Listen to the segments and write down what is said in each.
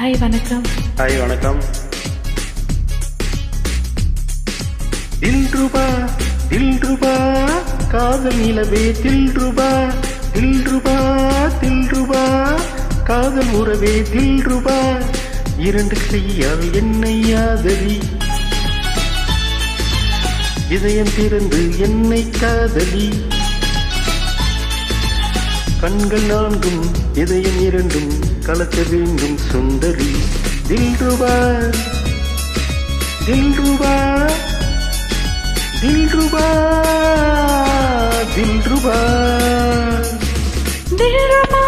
Hi வணக்கம். Hi வணக்கம். தில்ருபா தில்ருபா காதல் நிலவே தில்ருபா தில்ருபா தில்ருபா காதல் உறவே தில்ருபா இரண்டு கையால் என்னை ஆதரி இதயம் திறந்து என்னை காதலி கண்கள் நான்கும் இதயம் இரண்டும் கலக்க வேண்டும் சுந்தரி தில்ருபா தில்ருபா தில்ருபா தில்ருபா தில்ருபா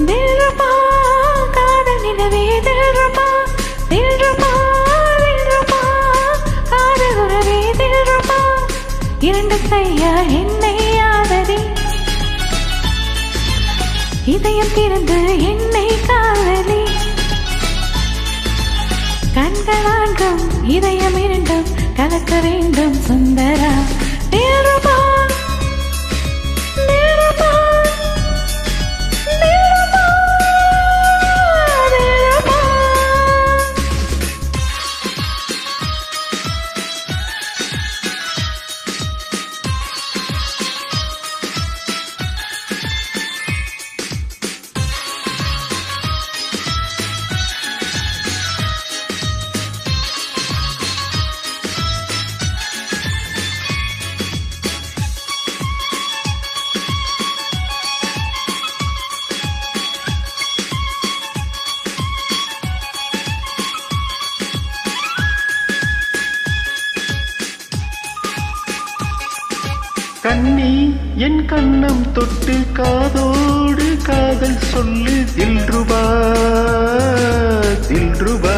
தில்ருபா காதல் நிலவே தில்ருபா தில்ருபா தில்ருபா காதல் உறவே தில்ருபா இரண்டு கையால் என்னை ஆதரி இதயம் திறந்து என்னை காதலி கண்கள் நான்கும் இதயம் இரண்டும் கலக்க வேண்டும் சுந்தரா தில்ருபா தில்ருபா தில்ருபா தில்ருபா. கண்ணி என் கண்ணம் தொட்டு காதோடு காதல் சொல்லு தில்ருபா தில்ருபா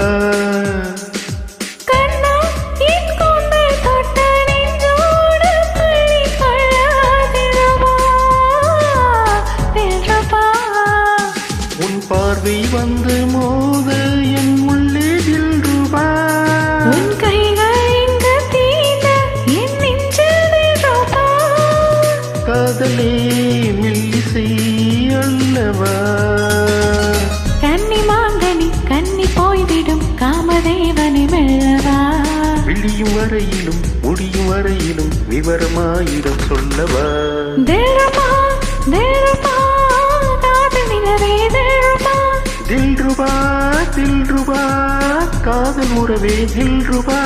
உன் பார்வை வந்து மோத என் உள்ளே தில்ருபா காதலே மெல்லிசை அல்லவா கன்னி மாங்கனி கன்னி போய்விடும் காமதேவனை மெல்லவா விழியும் வரையிலும் முடியும் வரையிலும் விவரமாயிடம் சொல்லவா தில்ருபா தில்ருபா காதல் நிலவே தில்ருபா தில்ருபா தில்ருபா காதல் உறவே தில்ருபா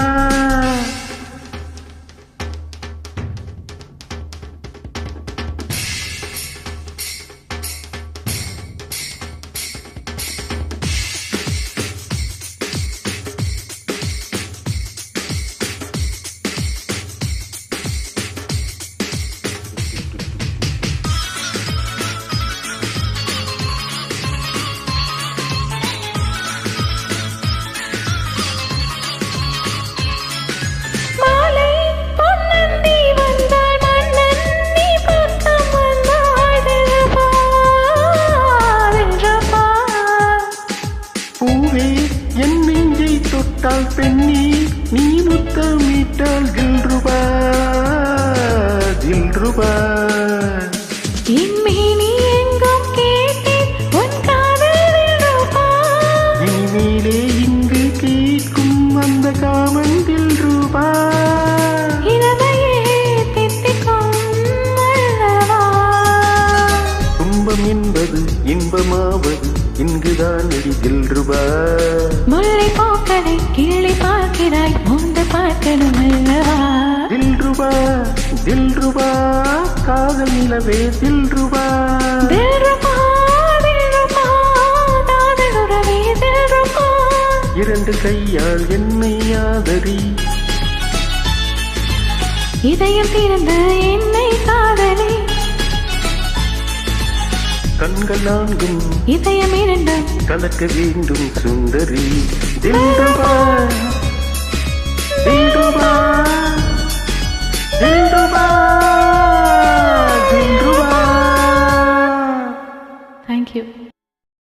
என் நெஞ்சை தொட்டால் பெண்ணி நீ முத்தமிட்டால் தில்ருபா தில்ருபா இனிமேலே இங்கு கேட்கும் அந்த காமன் தில்ருபா துன்பம் என்பது இன்பமாவது இங்குதான் அடி தில்ருபா முல்லை போக்களை கிளி பார்க்கிறாய் மூந்து பார்க்கணும் அல்லவா தில்ருபா தில்ருபா காதல் நிலவே தில்ருபா தில்ருபா தில்ருபா காதல் உறவே தில்ருபா இரண்டு கையால் என்னை ஆதரி இதயம் திறந்து என்னை காதலி கண்கள் நான்கும் இதயம் இரண்டும் கலக்க வேண்டும் சுந்தரி தில்ருபா